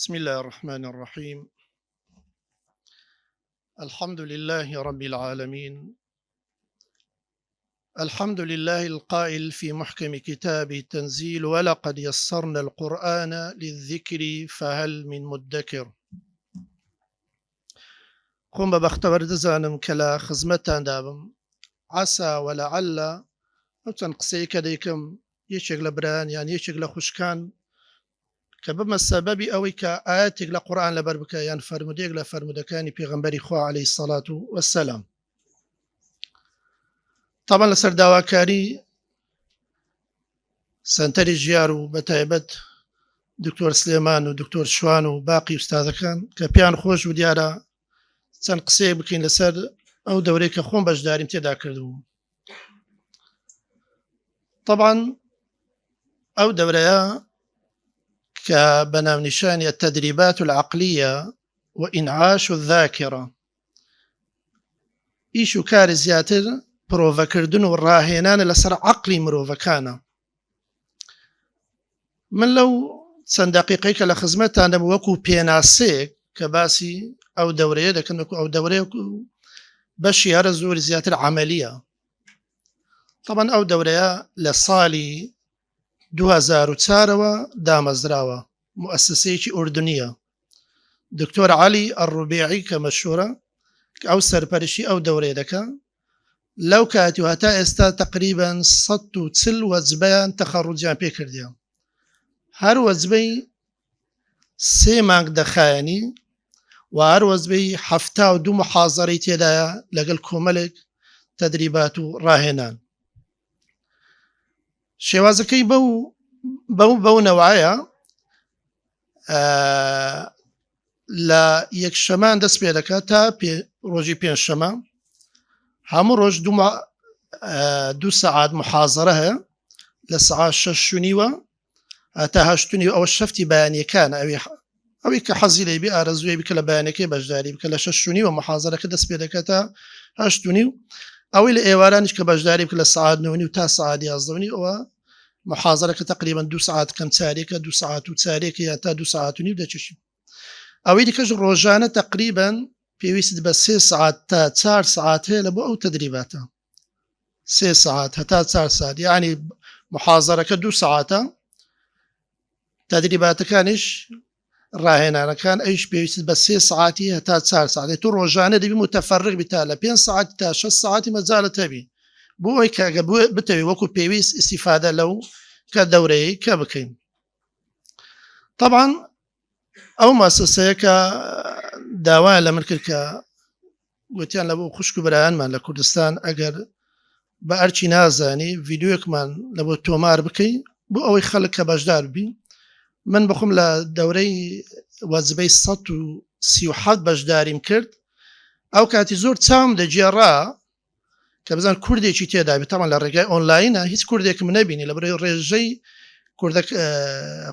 بسم الله الرحمن الرحيم. الحمد لله رب العالمين. الحمد لله القائل في محكم كتابه التنزيل: ولقد يسرنا القرآن للذكر فهل من مدكر. قم بختبر دزانم كلا خزمتان دابم عسى ولعل أو تنقسيك ديكم يشغل بران يعني يشغل خشكان كبما السبب أويك آياتك لقرآن لبربك يعني فرموديك لفرمودكاني بيغنبري خوا عليه الصلاة والسلام. طبعا لسر داواکاری سنتەری ژیار و بەتایبەت دکتۆر سلێمان و دکتۆر شوان و باقی ئوستادەکان کە پێیان خۆش و دیارە چەند قسەیەک بکەین لەسەر ئەو دەورەی کە خۆم بەشداریم تێدا کردبوو. طبعا ئەو دەورەیە کە بەناونیشانی التدريبات العقلية وإنعاش الذاكرة ئیش و کاری زیاتر پرۆڤەکردن و ڕاهێنانە لەسەر عەقڵی مرۆڤەکانە. من لەو چەند دەقیقەی کە لە خزمەتتانە وەکو پێناسەیەک کە باسی ئەو دەورەیە دەکەن وەکو ئەو دەورەیە بەشی هەرە زۆری زیاتر عەمەلیە. طبعا ئەو دەورەیە لە ساڵی 2004ەوە دامەزراوە، موسسەیەکی ئوردنیە. دکتۆر عەلی ئەڕوبیعی کە مەشهوورە کە ئەو سەرپەرشی ئەو دەورەیە دەکات، لەو کاتی و هەتا ئێستا تقریبا 140 وەجبەیان تەخەڕوجیان پێ کردیان. هەر وەجبەی 3 مانگ دەخایەنی و هەر وەجبەی 72 محاضەرەی تێدایە لەگەڵ کۆمەڵێک تەدریبات و ڕاهێنان. شێوازەکەی بەو نەوعەیە لە یەکشەمان دەست پێ دەکات تا ڕۆژی پێنجشەمە. هەموو ڕۆژ 2 سەعات محاضەرە هەیە لە سەعات 6:30 تا 8:30. ئەوە شەفتی بەیانیەکانە، ئەوەی کە حەزی لێبی ئارەزووی بکە لە بەیانەکەی بەشداری بکە لە 6:30 محاضەرەکە دەست پێ دەکات تا 8:30. ئەوەی لە ئێوارانیش کە بەشداری بکە لە سەعات 9:30 تا سەعات 11:30 ئەوە محاضەرەکە تقریبا 2 سەعات کەم چارێکە، 2 سەعات و چارێکە یان تا 2 سەعات و نیو دەچێشی. ئەوەی دیکەش ڕۆژانە تقریبا پێویست بە 3 سەعات تا 4 سەعات هەیە لە بۆ ئەو تەدریباتە. 3 سەعات هەتا 4 سەعات، یعنی محاضەرەکە 2 سەعاتە، تەدریباتەکانیش ڕاهێنانەکان ئەویش پێویست بە 3 سەعاتی هەتا 4 سەعات. تو ڕۆژانە دەبی متەفەرغ بی تا لە 5 سەعات تا 6 سەعاتی مەجالت هەبی بۆ ئەوەی کە بتەوی وەکو پێویست ئیستیفادە لەو کە دەورەیە کە بکەین. طبعا ئەو مؤسسەیە کە داوایان لە من کرد کە گوتیان لە بۆ خوشک و برایانمان لە کوردستان ئەگەر بە ئەرچی نازانی ڤیدیۆیەکمان لە بۆ تۆمار بکەین بۆ ئەوەی خەڵک کە بەشدار بی. من بخۆم لە دەورەی وەجبەی 137 بەشداریم کرد. ئەو کاتی زۆر چاوم دەجێڕا کە بزان کوردێکی تێدا بێت. تەمان لە ڕێگای ئۆنلاینە هیچ کوردێکم نەبینی لە بەرەوەی ڕێژەی کوردەک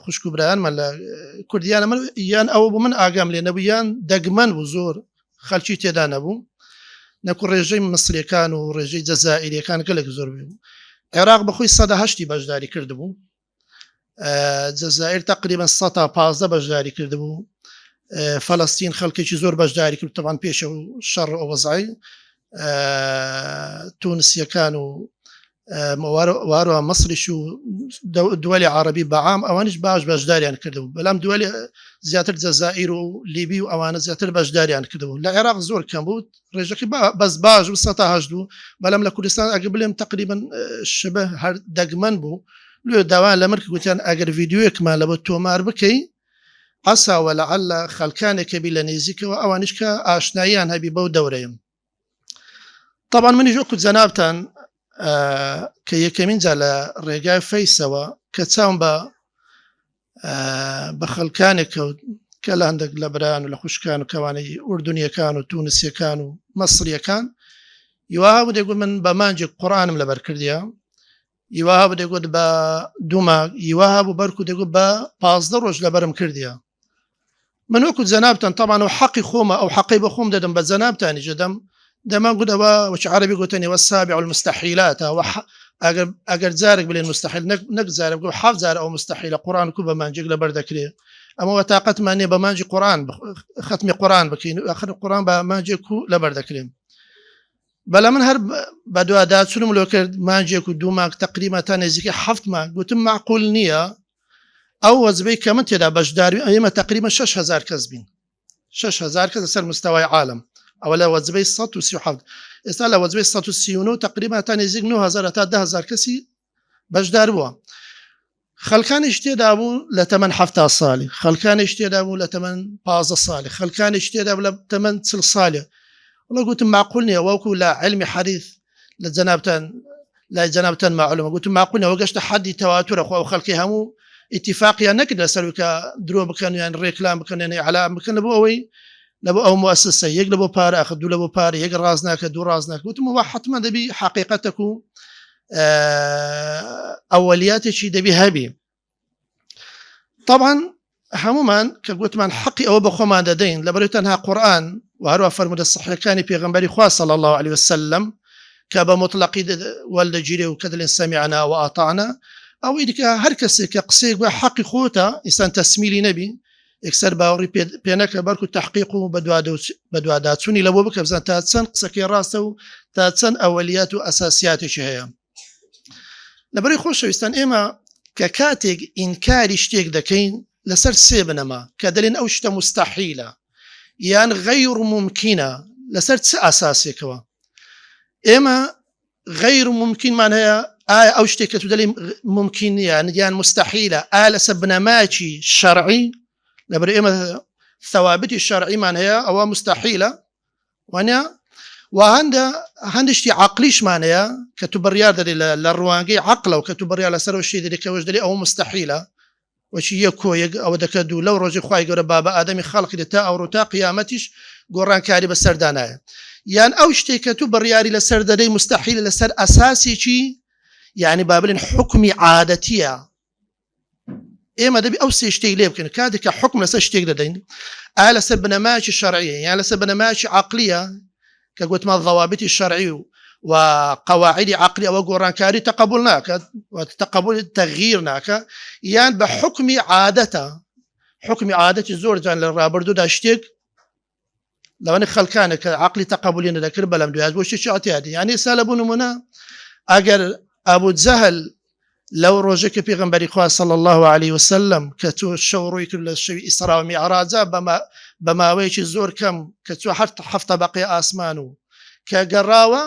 خوشک و برایانمان لە کوردیانە من یان ئەوە بوو من ئاگام لێ نەبوو یان دەگمەن بوو، زۆر خەڵکی تێدا نەبوو، نەکو ڕێژەی مەسریەکان و ڕێژەی جەزائیریەکان گەلێک زۆر بوو. عێراق بەخۆی 180 بەشداری کردبوو، جەزائیر تقریبا 115 بەشداری کردبوو، فەلەستین خەڵکێکی زۆر بەشداری کرد تەمان پێشە و شەڕ ئەو وەزعی، تونسیەکان و واروە مەسریش و دووەلی عەرەبی بەعام ئەوانش باش بەشداریان کردبوو. بەڵام دووەلی زیاتر جەزائیر و لیبی و ئەوانە زیاتر بەشداریان کردبوو. لە عێراق زۆر کەم بوو، ڕێژەکەی بەس باش و 180 بوو. بەڵام لە کوردستان ئەگە بڵێم تقریبا شبه هەر دەگمەن بوو. لێ داوایان لەمن کە گوتیان ئەگەر ڤیدیۆیەکمان لە بۆ تۆمار بکەی عەسا وەلەعەلە خەڵکانێکە بی لە نێزیکەوە ئەوانش کە ئاشناییان هەبی بەو دەورەیە. طبعا منیش وەکو جەنابتان کە یەکەمین جا لە ڕێگای فەیسەوە کە چاوم بە خەڵکانێک کەوت کە لە هەندێک لە برایان و لە خوشکان و کەوانەی ئوردونیەکان و تونسیەکان و مەسریەکان یوا بوو دەیگوت من بە مانجێک قورئانم لەبەر کردیە، یوا بوو دەیگوت بە 2 مانگ، یوا بوو بەرکو دەیگوت بە 15 ڕۆژ لەبەرم کردیە. من وەکو جەنابتان طبعا ئەو حەقی خۆمە، ئەو حەقی بە خۆم دەدەم، بە جەنابتانیش دەدەم. دەمان گوتەوە وەچ عەرەبی گوتنی وەسابع المستحیلات، ئەگەر جارێک بڵێن مستحیل نەک جارێک بگو 7 جار ئەو مستحیلە قورئان کو بە مانجێک لەبەر دەکرێ. ئەمەوە تااقەتمان نیە بە مانجی قورآن ختمی قورآن بکەین و آخر قورآن بە مانجێک و لەبەردەکرێن. بەڵام من هەر بە دوواداچوونم لۆ کرد مانجێک و دوو مانگ تەقریبا تا نزیکەی 7 مانگ گوتم معقول نییە ئەو وەزبەی کە من تێدا بەشداری ئێمە تقریبا 6,000 کەس بین 6,000 کەس لەسەر مستەوای عالم ئەوە لە وەزبەی 137 ئێستا لە وەزبەی 139 تقریبا تا نزیک 9,000 تا 10,000 کەسی بەشدار بووە. خەڵکانیش تێدا بوو لە تەمەن 70 ساڵی، خەڵکانیش تێدا بوو لە تەمەن 15 ساڵی، خەڵکانیش تێدا بوو لە تەمەن 40 ساڵێ. وڵا گوتم معقول نییە وەکو لە علمی حەدیث لە جەنابتان لای جەنابتان معلومە گوتم معقول نییە وە گەشتە حەدی تەواتورە خوا و خەڵکی هەموو ئیتیفاقیان نەکرد لەسەر کە درۆ بکەن یان ڕێکلام بکەن یان ئیعلام بکەن لەبۆ ئەوەی لەبۆ ئەو مؤسسە یەک لە بۆ پارە ئەخ دوو لە بۆ پارە یەک ڕاز ناکە دوو ڕاز ناکە گوتم وە حتممە دەبی حقیقەتەک و ئەوەلیاتێکی دەبی هەبی. طبعا هەمومان کە گوتمان حەقی ئەوە بە خۆمان دەدەین لەبەرەوەی تەنها قورئان و هەروە فەرمودە صحیحەکانی پێغەمبەری خوا صلی الله عليه وسلم کە بە مطلقی وەردەگیرێ و کە دەڵێن سەمیعنا و ئاتعنا ئەوەی دیکە هەر کەسێک کە قسەیەک بە حەقی خۆتە ئینسان تەسمیلی نەبی یەکسەر باوەڕی پێ نەکە بەڵکو تەحقیق و بە دواداچوونی لەبۆ بکە بزان تا چەند قسەکەی ڕاستە و تا چەند ئەوەلیات و ئەساسیاتێکی هەیە. لەبەرەوەی خۆشەویستان ئێمە کە کاتێک ئینکاری شتێک دەکەین لەسەر سێ بنەما کە دەڵێن ئەو شتە مستەحیلە یان غەیر ممکنە لەسەر چ ئاساسێکەوە. ئێمە غەیر ممکنمان هەیە ئایا ئەو شتێک کە تو دەڵێ ممکن نیە یان مستەحیلە ئایا لەسەر بنەماکی شەرعی لەبەر ئێمە ثەوابتی شەرعیمان هەیە ئەوە مستەحیلە وانە و هەندشتی عەقلیشمان هەیە کە تو بڕیار دەدەی لە ڕوانگەی عەقڵەوە کە تو بڕیار لەسەرەوە شتێ دەدەی کەوەش دەڵێ ئەوە مستەحیلە وەچی یەک کۆ یەک ئەوە دەکە دوو لەو ڕۆژی خوای گەورە بابە ئادەمی خەڵقی دێت تا ئەوڕۆ تا قیامەتیش گۆڕانکاری بەسەردا نایە. یان ئەو شتێک کە تو بڕیاری لەسەر دەدەی مستەحیلە لەسەر ئەساسێکی یعنی با بڵێن حکمی عادەتیە. ئێمە دەبی ئەو سێ شتێک لێ بکەین کاتێک کە حکم لەسەر شتێک دەدەین ئایا لەسەر بنەماکی شەرعیە یان لەسەر بنەماکی عەقلیە کە گوتمان ضەوابتی شەرعی و قەواعیدی عەقلی ئەوە گۆڕانکاری تەقەبوڵ ناکات و تەقەبوڵ تەغییر ناکە یان بە حکمی عادەتە. حکمی عادەتی زۆر جان لە ڕابردوودا شتێک لەوانێ خەڵکانە کە عەقلی تەقەبولی نەدەکرد بەلەم دوای بۆ شتێکی ئەتیادی یعنی ئێستا لە بوو نمونە ئەگەر ئەبوو جەهل لەو ڕۆژە کە پێغەمبەری خوا صلی الله عليه وسلم کە تۆ شەو ڕووی کرد لە شەوی ئیسرا و میعراجە بە ماوەیەکی زۆر کەم کە چوە هەفت تەبەقەی ئاسمان و کە گەڕاوە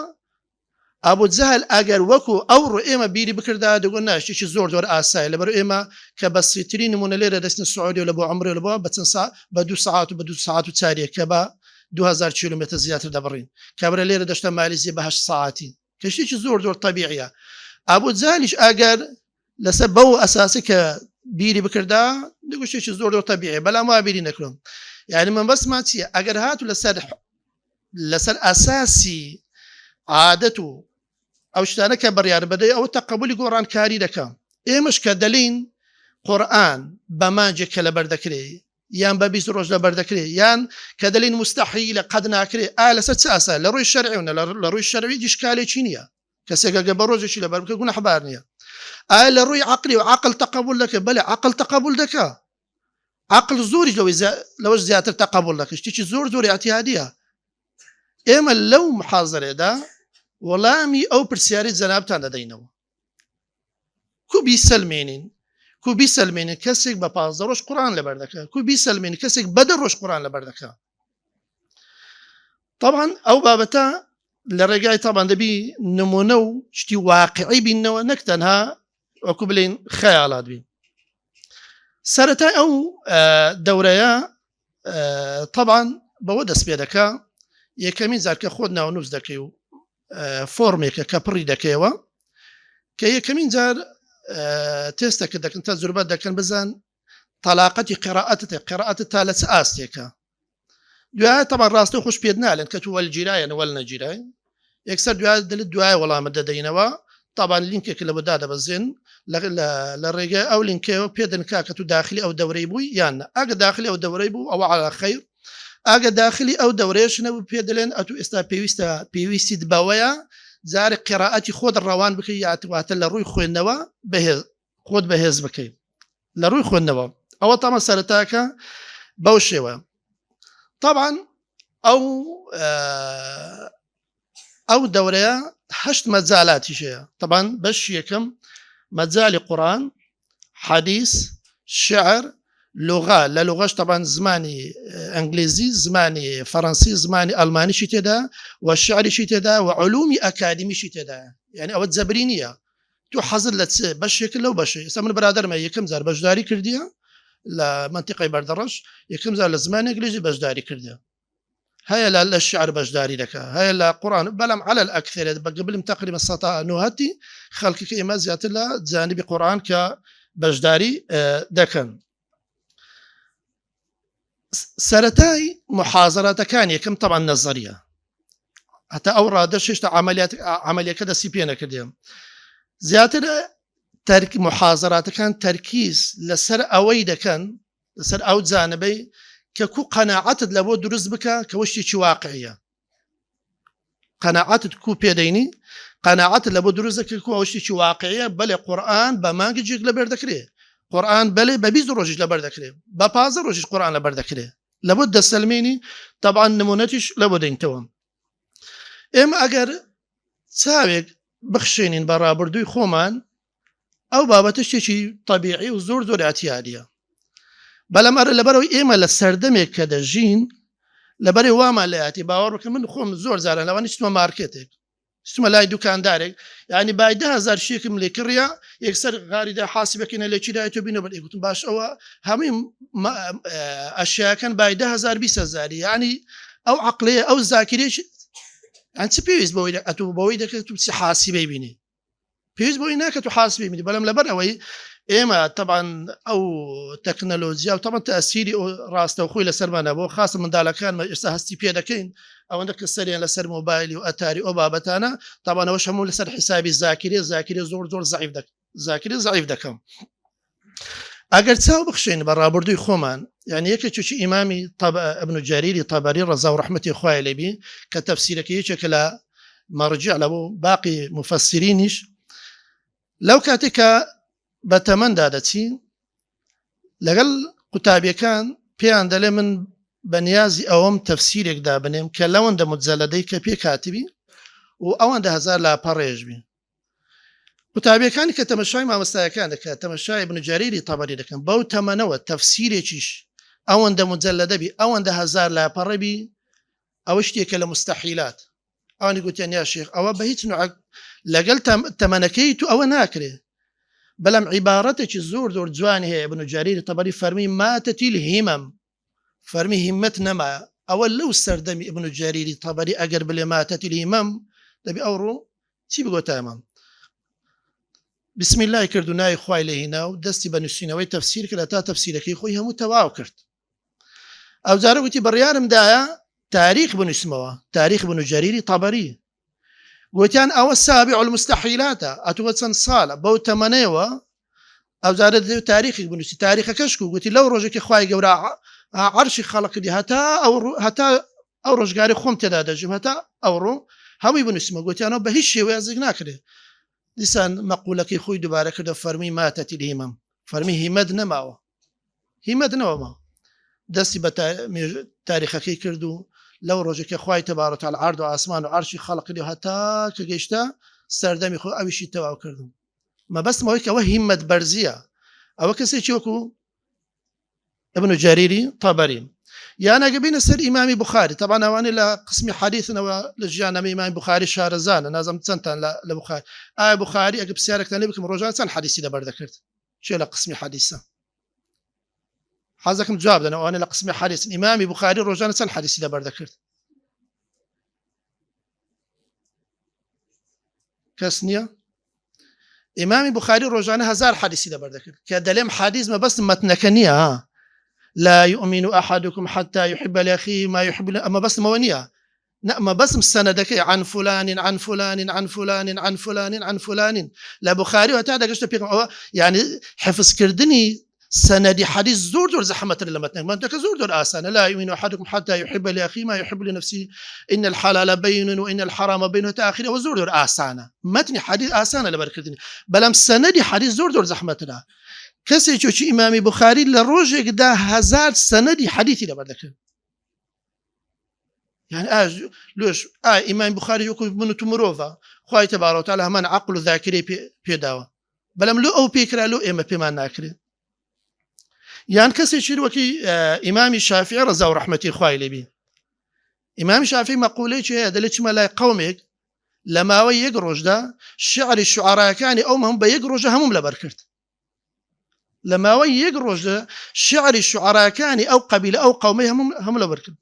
ئەبوو جەهل ئەگەر وەکو ئەوڕۆ ئێمە بیری بکردا دەگوت نا شتێکی زۆر ئاسایە لەبەر ئێمە کە بەسیترین نمونە لێرە دەستین سعودی و لە بۆ عومرە لە بۆ بە چەند ساعت بە 2 ساعت و بە 2 ساعت و چاریە کە بە 2000 کیلومتر زیاتر دەبڕین کابرا لێرە دەشتە مالیزیە بە 8 ساعتی کە شتێکی زۆر طبیعیە. ئەبوو جەهلیش ئەگەر لەسەر بەو ئەساسی کە بیری بکردا دەگوت شتێکی زۆر طبیعیە بەڵام وا بیری نەکردم. یعنی من بەسمان چییە ئەگەر هاتو لەسەر ئەساسی عادەت و ئەو شتانە کە بڕیار بەدەی ئەوە تەقەبولی گۆڕانکاری دەکەم. ئێمەش کە دەڵین قورئان بە مانجێک کە لەبەر دەکرێ یان بە 20 ڕۆژ لەبەر دەکرێ یان کە دەڵین مستەحیلە قەد ناکرێ ئایا لەسەر چ ئاسا لە ڕووی شەرعیونە لە ڕووی شەرعی دیشکالێکی نییە کەسێک ئەگەر بە ڕۆژێکی لەبەر بکە گونەحبار نییە. ئایا لە ڕووی عەقلی و عەقڵ تەقەبول دەکە بەڵێ عەقڵ تەقەبول دەکا عەقڵ زۆری لەوەش زیاتر تەقەبول دەکە شتێکی زۆر ئەتیادیە. ئێمە لەو محازەرێدا وەڵامی ئەو پرسیاری جەنابتان دەدەینەوە کو بیسەلمێنین کەسێک بە 15 ڕۆژ قورئان لەبەر دەکات کو بیسەلمێنین کەسێک بە 10 ڕۆژ قورئان لەبەر دەکات. طبعا ئەو بابەتە لە ڕێگای طبعا دەبی نمونە و شتی واقعی بینەوە نەک تەنها وەکو بڵێن خەیاڵات بین. سەرەتای ئەو دەورەیە طبعا بەوە دەست پێ دەکا یەکەمین جار کە خۆت ناونووس دەکەی و فۆرمێکە کە پڕی دەکەیەوە کە یەکەمین جار تێستەکە دەکەن تا زوربەت دەکەن بزان تەلاقەتی قیرائەتت تا لە چ ئاستێکە. دوای طبعا ڕاستی خۆش پێت نالێن کە تو وەلجیرایەن وەل نەجیرای یەکسەر دوای دڵت دوای وەڵامت دەدەینەوە طبعا لینکێک لە بۆ دادەبەزێن لە ڕێگای ئەو لینکەوە پێدەن کە تو داخلی ئەو دەورەی بووی یان ئەگە داخلی ئەو دەورەی بوو ئەوە عەلا خەیر ئاگە داخلی ئەو دەورەیەش نەبوو پێ دەڵێن ئەتو ئێستا پێویستیت بەوەیە جارێک قیرائەتی خۆت ڕەوان بکەی یاتواتە لە ڕووی خوێندنەوە خۆت بەهێز بکەیت. لە ڕووی خوێندنەوە ئەوە تەمە سەرەتاکە بەو شێوە طبعا ئەو دەورەیە هەشت مەجاالاتیشەیە طبعا بەش یەکەم مەجای قورآن حەدیث شعر لغة لە لغەش طبعا زمانی ئەنگلیزی زمانی فەڕەنسی زمانی ئەڵمانیشی تێدا و شعریشی تێدا و علومی ئەکادمیشی تێدا یعنی ئەوە جەبری نییە تو حەزت لە چ بەشێک لەو بەشی ئێستا من بەرادەرمە یەکەم جار بەشداری کردیە لە منتیقەی بەردەڕەش یەکەم جار لە زمانی ئەنگلیزی بەشداری کردە هەیە لە شعر بەشداری دەکا هەیە لە قورآن بەڵام على الأكثر بقبلم تقريبا سەتا نوهەتی خەڵکێکی ئێمە زیاتر لە جانبی قورآن کە بەشداری دەکەن سەرەتای محازەراتەکان یەکەم طبعا نەزەریە هەتا ئەو ڕادەش هێشتا عملیەکە دەستی پێ نەکردێم زیاتر محازەراتەکان تەرکیز لەسەر ئەوەی دەکەن لەسەر ئەو جانبەی کە کو قەناعەتت لە بۆ دروست بکە کە وشتێکی واقعیە قەناعەتت کو پێدەینی قەناعەتت لە بۆ دروست دەکرد کو وشتێکی واقعیە بەڵێ قورئان بە مانگێک لەبەر دەکرێت قورآن بەڵێ بە 20 ڕۆژیش لەبەر دەکرێت بە 15 ڕۆژیش قورآن لەبەر دەکرێت لە بۆ دەسەلمێنی طبعا نمونەتیش لە بۆ دەینتەوە ئێمە ئەگەر چاوێک بخشێنین بە ڕابردووی خۆمان ئەو بابەتە شتێکی طبیعی و زۆر زۆر ئەتیادیە بەڵام لەبەرەوەی ئێمە لە سەردەمێک کە دەژین لەبەرەوەی وامان لە یاتی باوەڕ بکە من خۆم زۆر جاران لەوانە چتمە مارکێتێک چتمە لای دوکاندارێک یعنی بای 10,000 شێکم لێ کڕیا یەکسەر غاریدا حاسبەکەینە لە چی دایەوە بینە بەر گوتم باش ئەوە هەمووی ئەشیاکەن بای 10,000 20,000 یعنی ئەو عەقلەیە ئەو زاکرێش ئەن چ پێویست بەوەی ئەتوو بەوەی دەکەێت تو چی حاسبەی بینی پێویست بۆی ناکە تو حاسبی بینی بەڵام لەبەر ئەوەی ئێمە طبعا ئەو تەکنەلۆژیا و طبعا تەسیری ڕاستە و خۆی لەسەرمانە بۆ خاص منداڵەکانمە ئێستا هەستی پێ دەکەین ئەوەندە کە سەریان لەسەر مۆبایلی و ئەتاری ئەو بابەتانە طبعا ئەوەش هەموو لەسەر حیسابی زاکرێ زۆر زۆر زعیف دەکەم ئەگەر چاو بخشین بە ڕابردووی خۆمان یعنی یەکێکی ئیمامی ابن جەریری تەبەری ڕەزا و ڕەحمەتی خوای لێبی کە تەفسیرەکە یەکێکە لە مەرجع لە بۆ باقی مفەسرینیش لەو کاتێکە بە تەمەندا دەچی لەگەڵ قوتابیەکان پێیان دەڵێ من بەنیازی ئەوەم تەفسیرێکدا بنێم کە لەوەندە مجەلەدەی کە پێ کاتبی و ئەوەندە هەزار لاپە ڕێژبی قوتابیەکانی کە تەمەشای مامۆستایەکان دەکات تەمەشای ابن جەریری تەبەری دەکەن بەو تەمەنەوە تەفسیرێکیش ئەوەندە مجەلەدەبی ئەوەندە هەزار لاپە ڕێبی ئەوە شتێکە لە مستەحیلات ئەوانی گوتیان یا شێخ ئەوە بە هیچ نوع لەگەڵ تەمەنەکەی تو ئەوە ناکرێ بەڵام عیبارەتێکی زۆر زۆر جوان هەیە ابن جەریری تەبەری فەرمی ماتەتی الهیمەم فەرمی هیمەت نەما ئەوە لەو سەردەمی ابن جەریری تەبەری ئەگەر بڵێ ماتەتی الهیمەم دەبی ئەوڕۆ چی بگۆتامە بسم الله کرد و ناوی خوای لێهینا و دەستی بە نووسینەوەی تەفسیر کرد تا تەفسیرەکەی خۆی هەموو تەواو کرد ئەو جارە وتی بڕیارمدایە تاریخ بنووسمەوە تاریخ ابن جەریری تەبەری گوتیان ئەوە سابع المستەحیلاتە ئەتووە چەند ساڵە بەو تەمەنەوە ئەو جارە تاریخی بنووسی تاریخەکەشک و گوتی لەو ڕۆژێکی خوای گەورە عەرشی خەڵق کردی هەتا ئەو ڕۆژگاری خۆم تێدا دەژیم هەتا ئەوڕۆ هەمووی بنووسمە گوتیانەوە بە هیچ شێوەیە زیک ناکرێت دیسان مەقولەکەی خۆی دووبارە کردە فەرمی ماتەتی الهیمەم فەرمی هیمەت نەماوە هیمەت نەوەما دەستی بە تاریخەکەی کرد و لەو ڕۆژێکی خوای تەبارەک و تەعالی عەرض و ئاسمان و عەرشی خەڵق کردی هەتا کە گەیشتە سەردەمی خۆ ئەویشی تەواو کردم مەبەستمەوەی کە ئەوە هیمەت بەرزیە ئەوە کەسێکی وەکو ابن جەریری تەبەری یان ئەگە بینە سەر ئیمامی بوخاری طبعا ئەوانەی لە قسمی حەدیثنەوە لە ژیانەمە ئیمامی بوخاری شارەزانە نازەم چەندتان لە بوخاری ئایا بوخاری ئەگە پرسیارێکتان لێ بکەم ڕۆژانە چەند حەدیثی لەبەر دەکرد چێ لە قسمی حەدیثە حەزەکەم جواب بدەن ئەوانەی لە قسمی حەدیثن ئیمامی بوخاری ڕۆژانە چەند حەدیثی لەبەر دەکرد کەس نییە ئیمامی بوخاری ڕۆژانە 1000 حەدیثی لەبەر دەکرد کە دەڵێم حەدیث مەبەست مەتنەکە نییە لا يؤمن أحدكم حتى يحب لأخيه ما يحب أما بس موانية ما بس سندك عن فلان عن فلان عن فلان عن فلان عن فلان لا بخاري وتعالى قشت يعني حفظ كردني سندي حديث زور دور زحمة لما ما أنت زور دور آسان لا يؤمن أحدكم حتى يحب لأخيه ما يحب لنفسه إن الحلال بين وإن الحرام بين تأخير وزور دور آسانة متن حديث آسانة لبركتني بلام سندي حديث زور دور زحمتنا کەسێکی ئیمامی بوخاری لە ڕۆژێکدا 1000 سەنەدی حەدیثی لەبەردەکرد. يعني لۆش ئیمامی بوخاری وەکو من و تو مرۆڤە، خوای تەبارەک و تەعالا هەمان عەقڵ و ذاکرەی پێداوە، بەڵام لۆ ئەو پێکرا لۆ ئێمە پێمان ناکرێت. یان کەسێکی وەکی ئیمامی شافعی ڕەزا و ڕەحمەتی خوای لێبی، ئیمامی شافعی مەقولەیەکی هەیە دەڵێت چمە لای قەومێک لە ماوەی یەک ڕۆژدا شیعری شوعەراکانی ئەوم هەموو بە یەک ڕۆژە هەمووم لەبەر کرد. لە ماوەی یەک ڕۆژدا شیعری شوعەراکانی ئەو قەبیلە ئەو قەومەی هەموو لەبەر کرد.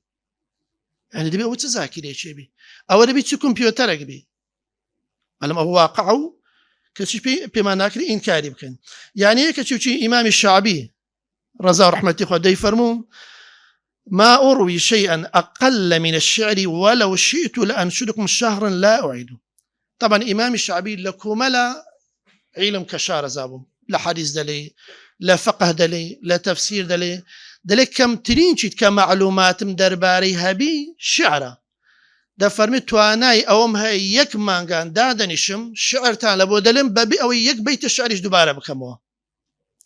يعني دەبێت ئەوە چ زاکرێکی بی، ئەوە دەبێت چ کۆمپیۆتەرێک بی، بەڵام ئەوە واقع و کەسی پێمان ناکرێت ئینکاری بکەن. یعنی یەکێکی ئیمامی شعبی ڕەزا و ڕەحمەتی خوا دەیفەرموو: ما أروي شيئا أقل من الشعر ولو شئت لأنشدكم شهرا لا أعيد. طبعا إمام الشعبي لكملا علم كشار زابم، لا حديث دلي، لا فقه دلي، لا تفسير دلي كم ترينشيت كمعلومات درباري هبي شعره دفرمي تواناي أوم هاي يك مانغان دادنشم شعر تان لبو دلم ببي أو يك بيت الشعرش دوباره بكموه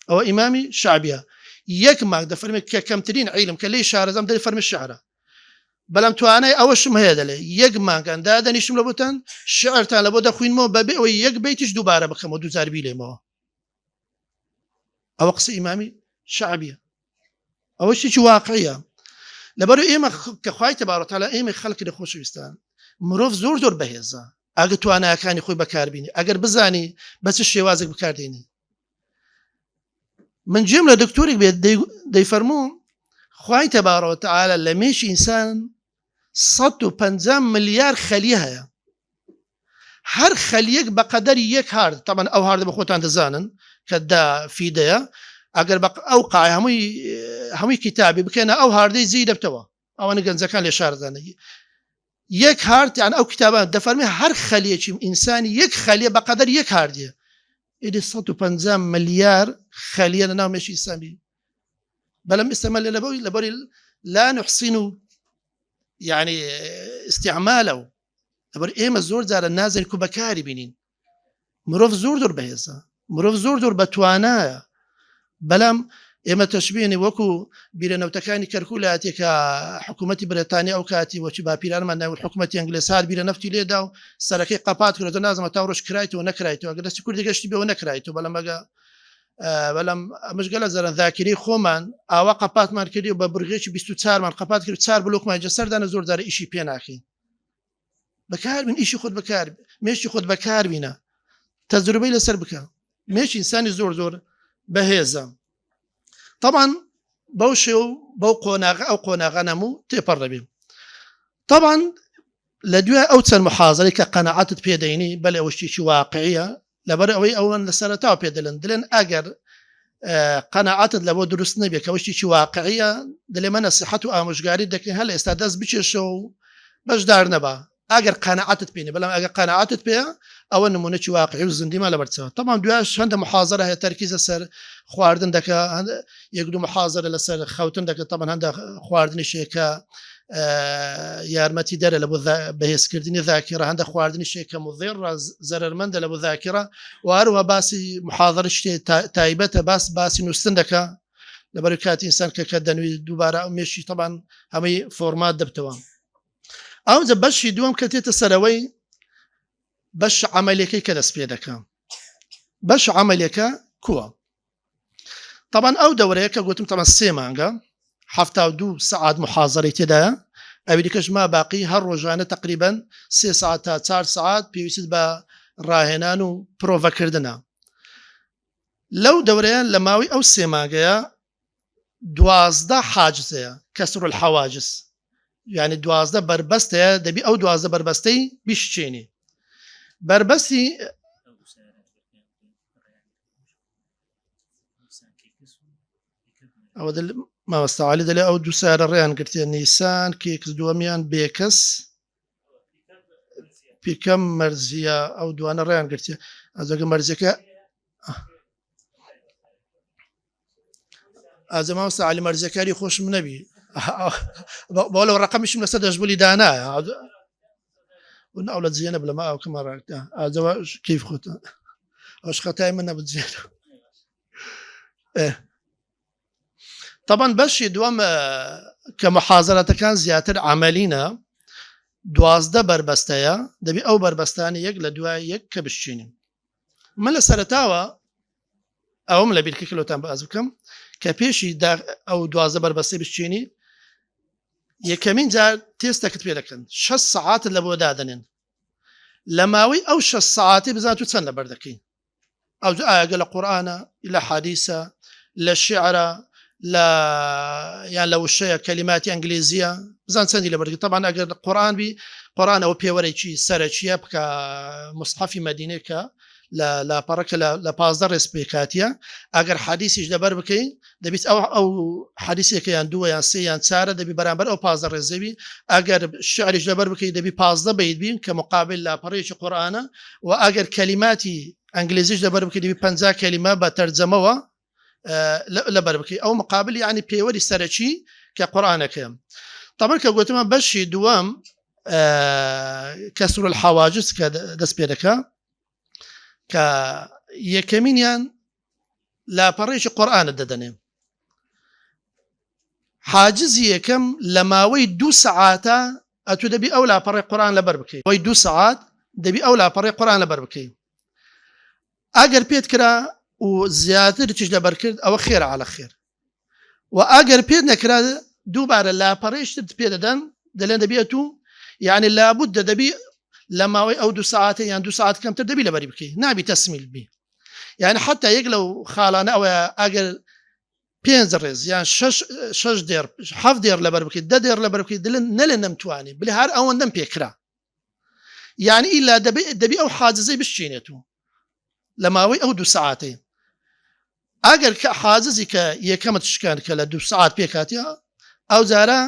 أو إمامي شعبيه يك ماك دفرمي كم ترين علم كلي شعر زم دلي فرمي الشعره بلام تواناي أوشم هي دلي يك مانغان دادنشم لبوتان شعر تان لبو دخوين مو ببي أو يك بيتش دوباره بكموه دو زاربي لي مو أو قصي إمامي شعبيه أو شيء واقعية لبرو إيما كخواي تبارك وتعالى إيما خلق لخوشويستان مروف زور بهێزە ئەگەر تواناکانی خۆی بەکاربینی ئەگەر بزانی بەچ شێوازێک بکاردێنی. من جێم لە دکتۆرێک بێت دەیفەرموو خوای تەبارەک وتعالە لە مێشی ئینسان 150 ملیار خەلیە هەیە، هەر خەلیەک بەقەدەری یەک هارد. طبعا ئەو هاردە بە خۆتان دەزانن کە دا فیدەیە ئەگەر ئەو قای هەمووی کتابی بکەنە ئەو هاردەی زی دەبتەوە، ئەوانە گەنجەکان لێ شارزانەی یەک هارد یان ئەو کتابان دەفەرمێ هەر خەلیەکی ئینسانی یەک خەلیە بەقەدەر یەک هاردیە. ئیدی 150 ملیار خەلیە لە ناو مێشی ئینسانی، بەڵام ئێستەمە لەبەری لا نحسن يعني استعماله لەبەر ئێمە زۆر جارە نازانین و بەکاری بینین. مرۆڤ زۆر بەهێزە، مرۆڤ زۆر بەتوانایە، بەڵام ئێمە تەشبیهێنی وەکو بیرەنەوتەکانی کەرکوولاتێک کە حکوومەتی بریتانیا ئەو کاتی وەچی باپیرانمان ناوت حکوومەتی ئەنگلیس هار بیرە نەفتی لێدا و سەرەکەی قەپات کردەوە نازانم تا ڕۆژ کرایتەوە نەکرایتەوە، ئەگەر دەستی کوردی گەشتی بێەوە نەکرایتەوە، بەڵام ئەمەش گەلە زەرەن ذاکرەی خۆمان ئاوا قەپاتمان کردی و بە بورغێکی 24مان قەپات کرد 4 بلۆکمان جەسەردانە زۆر جارە ئیشی پێ ناکەین. بەکاربین ئیشی خۆت بەکار مێشتی خۆت بەکاربینە، تەجروبەی لەسەر بکە. مێشی ئینسانی زۆر بەهێزە. طبعا بەو شێو بەو قۆناغە ئەو قۆناغە نەموو تێپەڕ دەبێ. طبعا لە دوای ئەو چەند محاضرەی کە قەنەعەتت پێدەینی بەڵێ ئەوە شتێکی واقعیە، لەبەر ئەوەی ئەوان لە سەرەتاوە پێدەڵێن ئەگەر قەنەعەتت لەبۆ دروست نەبێت کە ئەوە شتێکی واقعیە، دەڵێ مە نەسیحەت و ئامۆژگاری دەکەین هەڵ ئێستا دەست بچێشەوە و بەشدار نەبا ئەگەر قەنەعەتت پێێنێ، بەڵام ئەگەر قەنەعەتت پێە ئەوە نمونەی واقعی و زندیمان لەبەرچەوە. طبعا دوایش هەندە محاضرە هەیە تەرکیزە سەر خواردن دەکە، یەک دوو محاضرە لەسەر خەوتن دەکە. طبعا هەندە خواردنیشێکە یارمەتی دەرە لە بۆ بەهێزکردنی ذاکرە، هەندە خواردنیشێکە مضر زەرەرمەندە لە بۆ ذاکرە، و هەروە باسی محاضرە شتێ تایبەتە باسی نووسن دەکە لەبەر کاتی ئینسان کە دەنووی دووبارە ئەو مێشی طبعا هەمووی فۆرمات دەبتەوە. ئەوجە بەشی دووەم کە تێتە سەرەوەی بەش عەمەلەکەی کە دەست پێ دەکەم. بەش عەمەلەکە کووە؟ طبعا ئەو دەورەیە کە گوتم طبعا 3 مانگە 72 سعات محاضرەی تێدایە، ئەوی دیکەش ما باقی هەر ڕۆژانە تقریبا 3 ساعت تا 4 ساعت پێویست بە ڕاهێنان و پرۆڤەکردنە. لەو دەورەیە لە ماوەی ئەو 3 مانگەیە 12 حاجزەیە، کەسر الحەواجز، يعني 12 بربەستەیە، دەبی ئەو 12 بربەستەی بیشتێنی. بربەستی ئەوە ماوەستاعالی دەلێ ئەو دوو سارە ڕێیان گرتێ، نیسان کێکس دووەمیان بێکەس پیکەم مەرزیە، ئەو دوانە ڕێیان گرتێ. ئەزەگە مەرزەکە ئازە ماوەستاعالی مەرزەکاری خۆشم نەبی بەڵێ ڕقەمیشم لەسەر دەشبولی دانایە ئەولە جێنە بلەمە ئەو کەمە ئازەوە کەیف خۆتە ئەوش خەتای من نەبجێنە إيه طبعا بەشی دووەم کە محازەرەتەکان زیاتر عملینە 12 بربەستەیە دەبی ئەو بربەستانی یەک لە دوای یەک کە بشچینیم من لە سەرەتاوە ئەوم لە بیرکە کلۆتان باز بکەم کە پێشی ئەو 12 بربەستەی بشچینی یەکەمین جار تێستەکەت پێ دەکەن 6 ساعات لە بۆ دادەنێن لە ماوەی ئەو 6 ساعاتی بزات و چەند لەبەر دەکەین ئەو ئاگە لە قورئانە لە حەدیثە لە شیعرە لا يعني لو الشيء كلمات إنجليزية بزان سندي لبرد طبعا أجر القرآن قرآن أو بيوري شيء سرچيا بك مصحف مدينة ك لا بركة لا بازار سبيكاتيا أجر حديث يجدبر بكي دبيت أو حديث كي عندو يعني سي يعني سارة دبي برامبر أو بازار زبي أجر الشعر يجدبر بكي دبي بازار بيد بين كمقابل لا بريش قرآن وأجر كلماتي إنجليزي يجدبر بكي دبي 5 كلمة بترجمة لبربكي او مقابل يعني بيوري سرچي كقرآن كم طبعا كقولتما بشي دوام كسر الحواجز كدس بيدكا ك يكمينيان لا بريش قرآن الددني حاجز يكم لماوي 2 ساعات اتو دبي اولى بري قرآن لبربكي وي 2 ساعات دبي اولى بري قرآن لبربكي اگر بيت كرا وزيادة تجد بركض أو خير على خير وأجر بيد نكرا دوباره لا بريش تبيدن دلنا دبيتو يعني لابد دبي لما أو 2 ساعات يعني 2 ساعات كم تدبي لبري بكي نبي تسميل بي يعني حتى يقلو خالنا أو أجر بينزرز يعني شش دير حف دير لبري بكي دير لبري بكي دلنا نلنا متواني بالهار أو ندم بيكرا يعني إلا دبي أو حاجزي بالشينتو لماوي أو 2 ساعتين ئەگەر کە حاجزی کە یەکەمە تشکان کە لە 2 ساعات پێکاتیا ئەو جارە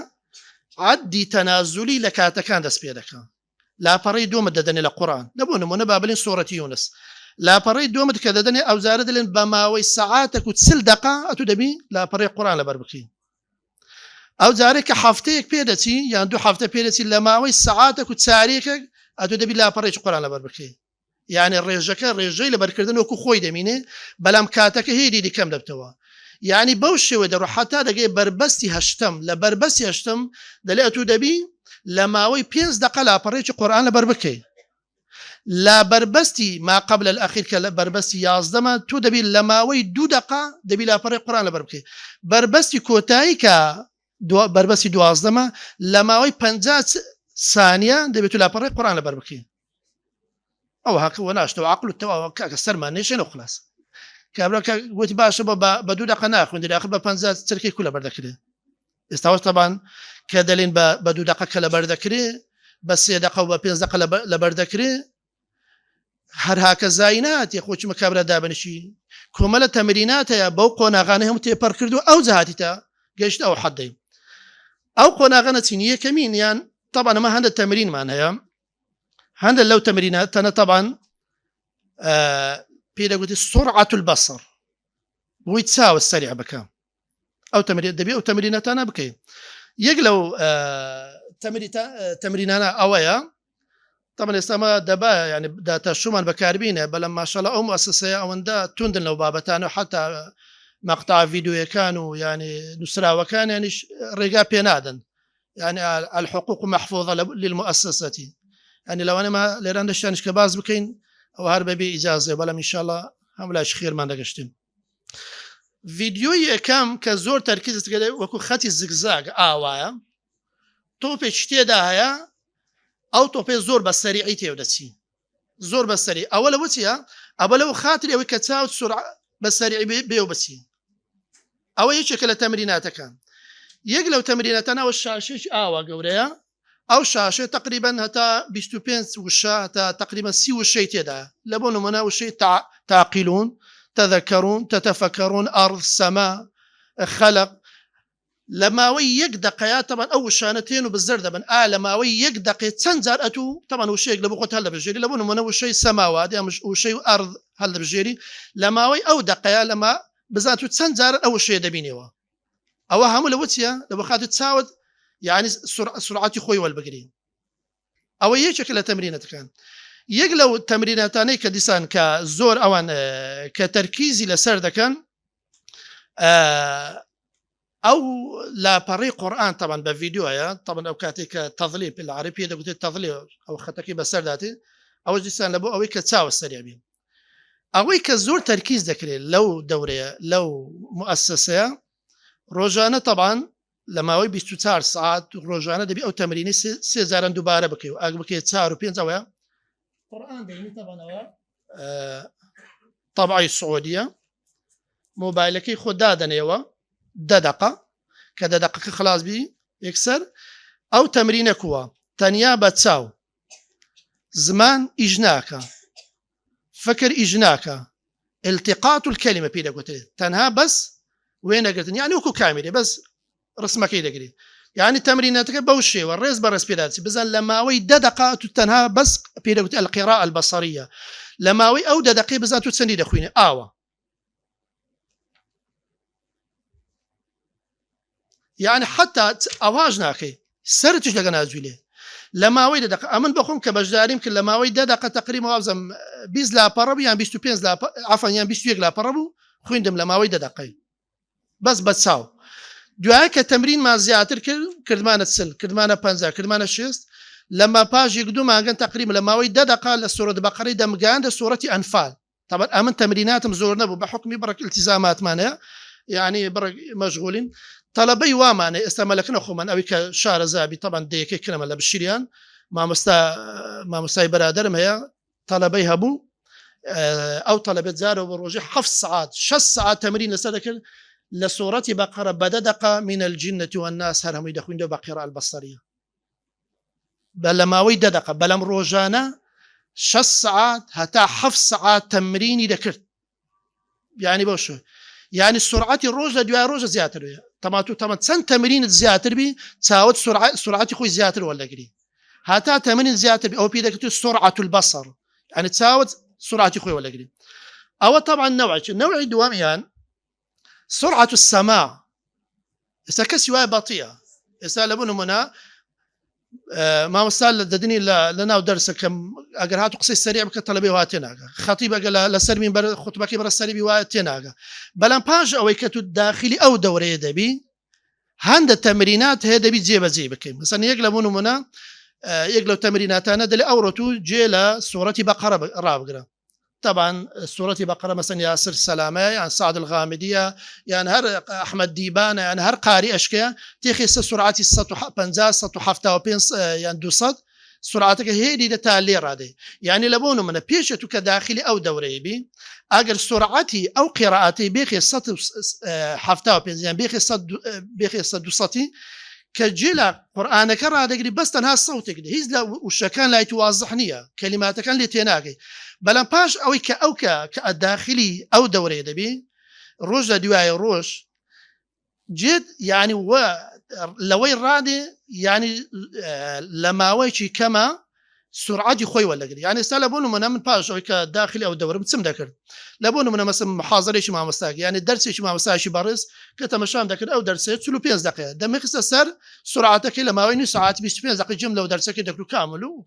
عەدی تەنازولی لە کاتەکان دەست پێ دەکا لاپەڕەی دووەمت دەدەنێ لە قورئان نەبوو نمونە با بڵێن سوورەتی یونس لاپەڕەی دووەمت کە دەدەنێ ئەو جارە دەڵێن بە ماوەی سەعاتێک و 40 دقە ئەتوو دەبی لاپەڕەی قورئان لەبەر بکەی ئەو جارێک کە هەفتەیەک پێ دەچی یان 2 هەفتە پێ دەچی لە ماوەی سەعاتێک و چارێکێک ئەتوو دەبی لاپەڕەیەکی قورئان لەبەر بکەی يعني ڕێژەکە ڕێژەی لەبەرکردن وەکو خۆی دەمینێ بەڵام کاتەکە هێدی کەم دەبتەوە يعني بەو شێوە دەڕۆ حتا دەگەی بربەستی هەشتم لە بربەستی هەشتم دەڵێ ئەتوو دەبی لە ماوەی 5 دقە لاپەڕەیەکی قورئان لەبەر بکەی لا بربەستی ما قبل الأخير کە لە بربەستی 11مە تو دەبی لە ماوەی 2 دقە دەبی لاپەڕەی قورئان لەبەر بکەی بربەستی کۆتایی کە بربەستی 12مە لە ماوەی 50 ثانیە دەبێت تو لاپەڕەی قورئان لەبەر بکەی أو هكا وناشتو عقل التوا كسر ما نيشين وخلاص كابلا قلت باشا بدو دقة ناخذ ندير آخر ببنزات تركي كلها بردكري استوى طبعا كدلين بدو دقة كلا بردكري بس دقة وبنز دقة لبردكري هر هكا زاينات يا خوش مكابرة دابنشي كمل تمرينات يا بوقنا غانهم تيبر كردو أو زهاتي قشت أو حدي أو قنا غنتينية كمين يعني طبعا ما هذا التمرين معناها هذا لو تمرينات أنا طبعا بيدقوتي سرعة البصر ويتساوي السريع بكام أو تمرين دبي أو تمرينات أنا بكي يقلو تمرين أنا أويا طبعا استما دبا يعني داتا شومان بكاربينه بل ما شاء الله مؤسسة أو دا تندن لو بابتانو حتى مقطع فيديو كانوا يعني نسرا وكان يعني رقا بينادن يعني الحقوق محفوظة للمؤسسة يعني لو أنا ما ليران دشتانش كباز بكين أو هرب بي إجازة بلام إن شاء الله هم لاش خير ما نقشتم فيديو كم كزور تركيز كده وكو خطي زقزاق آوايا توبي شتي داهيا أو توبي زور بسريعي تيودتي زور بسريع أولا وتيا أولا خاطر أو كتاوت سرعة بسريع بيو بسي أو يشكل تمرينات كان يقلو تمريناتنا والشاشة آوا قوريا أو شاشة تقريبا هتا 25 وشا هتا تقريبا 6 وشي تدا لبون منا وشي تعقلون تذكرون تتفكرون أرض سماء خلق لما وي يقدق طبعا أو شانتين وبالزرد بن لما وي يقدق تنزر أتو طبعا وشي يقلبو قلت هلا بجيري لبون منا وشي سماوات يعني وشي أرض هلا بجيري لما وي أو دقيا لما بزاتو تنزر أو شي دبينيوا أو هم لوتيا لو خاطر تساود يعني سرعتي خوي والبقري أو يشكل تمرينات كان يقلو تمريناتاني كديسان كزور أوان كتركيزي لسرد كان آآ أو لاپەڕی قورآن طبعا بە ڤیددیوە طبعا ئەو کاتێک کە تەظلیل بالعربی دەگوتێت تەظلیل ئەو خەتەکەی بەسەرداتێ ئەوە دیسان لە بۆ ئەوەی کە چاوە سەریابی ئەوەی کە زۆر تەرکیز دەکرێت لەو دەورەیە لەو مؤسسەیە ڕۆژانە طبعا لە ماوەی 24 ساعت ڕۆژانە دەبی ئەو تەمرینی سێ جاران دووبارە بکەی و ئەگ بکەیت 4 و 5 ئەوەیە قورآن دەینی طبعاەوە طبعی سعودیە مۆبایلەکەی خۆ دادەنێەوە 10 دقة کە 10 دقەکە خلاص بی یەکسەر ئەو تەمرینە کووە تەنیا بە چاو زمان ئیش ناکە فکر ئیش ناکە التقاط الكلمة پێ دەگوترێت تەنها بەس وێنەگرتن یعنی وەکو کامێرێ بەس ڕسمەکەی دەگری یعنی تەمرینەتەکە بەو شێوە ڕێز بە ڕێز پێداچی بزان لە ماوەی 10 دقة تو تەنها بەس پێ دەگوتێت القراءة البصرية لە ماوەی ئەو 10 دقەی بزان تو چەندی دەخوێنێ ئاوە يعني حتى ئەواژ ناکەی سەرتش لەگە ناجوولێ لە ماوەی 10 دقە ئەمن بخۆم کە بەشداریم کرد لە ماوەی 10 دقە تقریبا وابزەم 20 لاپەڕە بوو یان 25 عفوا یان 21 لاپەڕە بوو خوێندم لە ماوەی 10 دقەی بەس بە چاو دوایە کە تەمرینمان زیاتر کرد کردمانە چل کردمانە 50 کردمانە 60 لەما پاش یەک دوو مانگەن تقریبا لە ماوەی 10 دقە لە سوورەت بەقەرەی دەمگەاندە سوورەتی ئەنفال طبعا ئەمن تەمریناتم زۆر نەبوو بە حکمی بڕێک التزاماتمانەیە يعني بڕێک مەشغولین طلبەی وامانێ ئێستا مەلەکەنە خۆمان ئەوی کە شارەزابی طبعا دەیەکەی کرمە لە بشیریان مامۆستای بەرادەرم هەیە طلبەی هەبوو ئەو طلبێت جارەوە بە ڕۆژی 7 ساعات 6 ساعات تەمرین لەسەر دەکرد لە سوورەتی بەقەرە بە 10 دقة من الجنة والناس هەر هەمووی دەخوێندەوە بە قیراءة البصرية بە لە ماوەی 10 دقة بەلەم ڕۆژانە 6 ساعات هەتا 7 ساعات تەمرینی دەکرد يعني بۆ شوێ يعني سرعتی ڕۆژ لە دوای ڕۆژە زیاتر وێ تەمە چەند تەمرینت زیاتر بی چاوت سرعتی خۆی زیاتر وەردەگری هاتا تەمرین زیاتر بی ئەو پێ دەکرێت سرعة البصر يعني چاوت سرعتی خۆی وەردەگری ئەوە طبعا نوعی دووەمیان سرعة السماع ئێستا کەسی وایە بەطیە ئێستا لە بۆ نمونە مامۆستا دەدنی لە ناو دەرسەکەم ئەگەر هاتو قسەی سەریع بکە تەلەبەی وا تێناگە خەتیب ئەگەر لەسەر مینبەر خوتبەکەی بەرە سەری وایە تێناگە بەڵام پاش ئەوەی کە تو داخلی ئەو دەورەیە دەبی هەندە تەمرینات هەیە دەبی جێبەجێ بکەین مثلا یەک لە بۆ نمونە یەک لەو تەمریناتانە دەڵێ ئەوڕۆ تو جێ لە سوورەتی بەقەرە ڕابگرە طبعا سورة بقرة مثلا ياسر سلامة يعني سعد الغامدية يعني هر أحمد ديبان يعني هر قارئ أشكيا تيخي سرعتي 150 175 يعني 200 سرعتك هي دي تالي رادي يعني لبونو من بيشتو كداخلي أو دوري بي أجر سرعتي أو قراءتي بيخي 175 يعني بيخي 200 كجلا قرآنك رادقري بس تنها صوتك دي هيز لا وشكان لا يتواضحنية كلماتك كان اللي تناقي بەڵام پاش ئەوەی کە کە ئەداخلی ئەو دەورەیە دەبی ڕۆژ لە دوایە ڕۆژ جێت ینی لەوەی ڕادێ ینی لە ماوەیەکی کەمە سرعەتی خۆی وەردەگری یعنی ئێستا لە بۆ نمونە من پاش ئەوەی کە داخلی ئەو دەورەم چم دەکرد لە بۆ نمونە مەسەڵەن محاضەرێکی مامۆستاکە یعنی دەرسێکی مامۆستایشی بەڕێز کە تەمەشام دەکرد ئەو دەرسێت 45 دقیقە دەمەخستە سەر سرعەتەکەی لە ماوەی نوو ساعات 25 دقیقە جم لەو دەرسەکەی دەکرد کامل و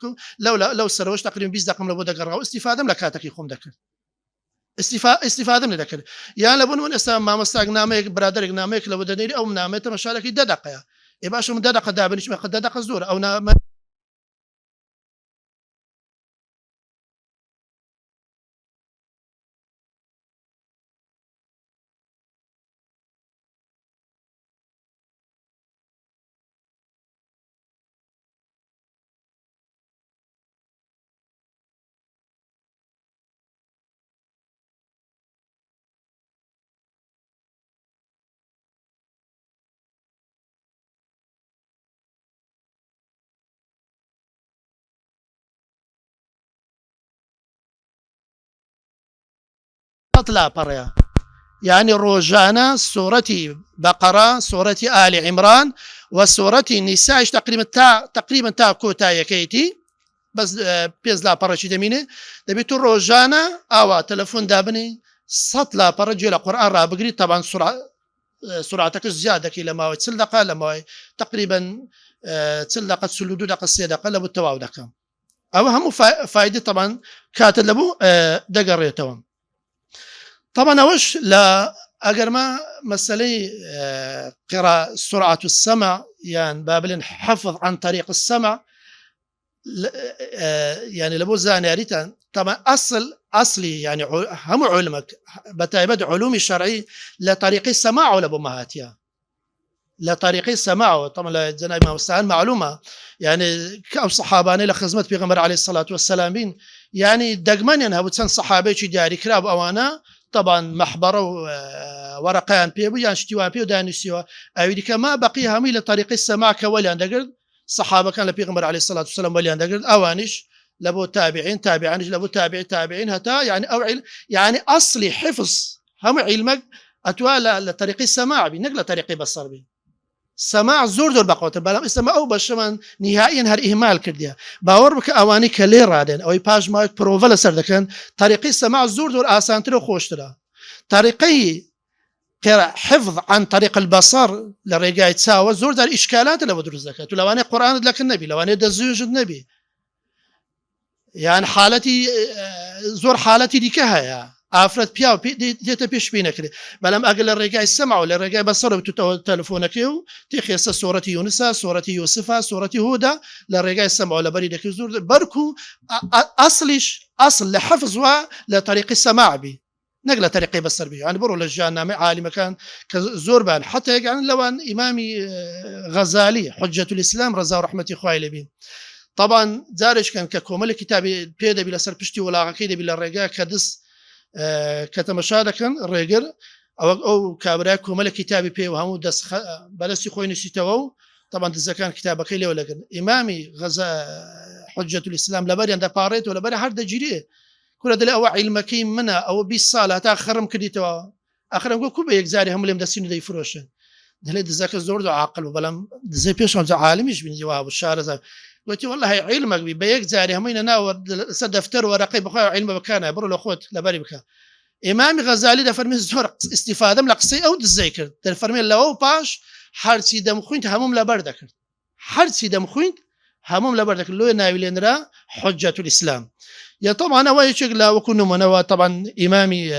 لەو سەرەوەش تقریبا 20 دقیقەم لە بۆ دەگەڕاوە ئیستیفادەم لە کاتێکی خۆم دەکرد استیفادەم لێ دەکرد یان لە بۆ نمونە ئێستا مامۆستاک نامەیەک برادێک نامەیەک لەوە دەنێری ئەو نامێت تەمەشارێکی 10 دقیقەیە ێ باشە من 10 دقیقە دابنیشمە 10 دقیقە زۆرە ئەو نامە لا بريا يعني روجانا سورة بقرة سورة آل عمران وسورة النساء تقريبا تا كوتا يكيتي بس بيز لا برا شي دمينه دبيتو روجانا او تلفون دابني صوت لا برا جي القران را بقري طبعا سرعتك زياده كي لما تسلقه لما تقريبا تسلقه سلودو دقه سيدقه لبو التواو دقه او هم فائده طبعا كاتلبو دقريتهم طبعا وش لا ئەگەر ما مەسلەی قراءة سرعة السمع يعني بابلين حفظ عن طريق السمع يعني لەبۆ زانیاریتان طبعا ئەسلی يعني هەموو علمك بەتایبەت علومی شەرعی لە طریقی سەماع لە بۆ مەهاتیە لە طریقی سەماع طبعا لە جەنابی مامۆستایان معلومە يعني ئەو سەحابانەی لە خزمەت پێغەمبەر عەلەیهی سەڵات وەسەلام بین يعني دەگمەنیان هەبوو چەند سەحابەیەکی دیاریکرا بوو ئەوانە طبعا محبرە و وەرەقەیان پێ بوو یان شتیوان پێ و دانووسیوە ئەوی دیکە ما بەقی هەمووی لە طریقی سەماع کە وەلیان دەگرت سەحابەکان لە پێغەمبەر عەلەیهی سەڵات وسەلام وەلیان دەگرت ئەوانیش لە بۆ تابعین تابعانیش لە بۆ تابعی تابعین هەتا يعني ئەو يعني ئەسلی حفظ هەموو عیلمەک ئەتوا لە طریقی سەماع بی نەک لە طریقی بەسەر بی سەماع زۆر بەقەوتر بەڵام ئێستا ئەو بەشەمان نهائیاً هەر ئیهمال کردیە باوەڕ بکە ئەوانەی کە لێ ڕادێن ئەوەی پاش ماوەیەک پرۆڤە لەسەر دەکەن طریقی سەماع زۆر ئاسانترە و خۆشترە طریقەی حفظ عن طريق البصر لڕێگای چاوە زۆر جار ئیشکالاتە لەوە دروست دەکات و لەوانەیە قورئانت لەکن نەبی لەوانەیە دەستنوێژت نەبی یان حالەتی زۆر حالەتی دیکە هەیە ئافرەت پیا و دێتە پێش پێی نەکرێت بەڵام ئەگەر لە ڕێگای سەمع و لە ڕێگای بەسەر بتوتەوە تەلەفۆنەکەی و تێخێستە سۆرەتی یونسا سۆرەتی یوسفا سۆرەتی هودا لە ڕێگای سەمع و لەبەری دەکەی زۆر بەرکو ئەسڵیش ئەسڵ لە حەفظ وە لە طریقی سەماع بی نەک لە طریقی بەسەر بی يعني بڕۆ لە ژیاننامەی عالیمەکان کە زۆر بان حتى یەکیان لەوان ئیمامی غەزالی حجەت الئیسلام ڕەزا و ڕەحمەتی خوای لێ بی طبعا جارێککەن کە کۆمەڵی کتابی پێ دەبی لەسەر پشتی وڵاغەکەی دەبی لە ڕێگا کە دەست کە تەمەشا دەکەن ڕێگر ئەو کابرای کۆمەلە کتابی پێ و هەموو دەست بەدەستی خۆی نووسیتەوە و طبعا دزەکان کتابەکەی لێوە لەگەن ئیمامی غەزا حجەت الئیسلام لەبەریان دەپاڕێتەوە لەبەر هەر دەگیرێ کورە دەڵێ ئەوە عیلمەکەی منە ئەوە 20 ساڵ هەتا خەڕم کردیتەوە ئاخرم گوت کو بە یەکجاری هەموو لێم دەستین و دەیفرۆشن دەڵێ دزەکە زۆر عاقڵ بوو بەڵام دزەی پێشەوە عالمیش بینی وا بوو شارەزا وتی والله عیلمەک بی بە یەکجاری هەمووی نەناوە لەسەر دەفتەر و وەرەقەی بخوای عیلمە بکانە بڕۆ لە خۆت لەبەری بکە ئیمامی غەزالی دەفەرمێ زۆر ئیستیفادەم لە قسەی ئەو دزەی کرد دەفەرمێ لەوە و پاش هەرچی دەمخوێنیت هەمووم لەبەر دەکرد هەرچی دەمخوێنیت هەمووم لەبەر دەکرد لۆ ناوی لێنرا حجەت الئیسلام يا طبعا هو يشكل وكون منوى طبعا إمامي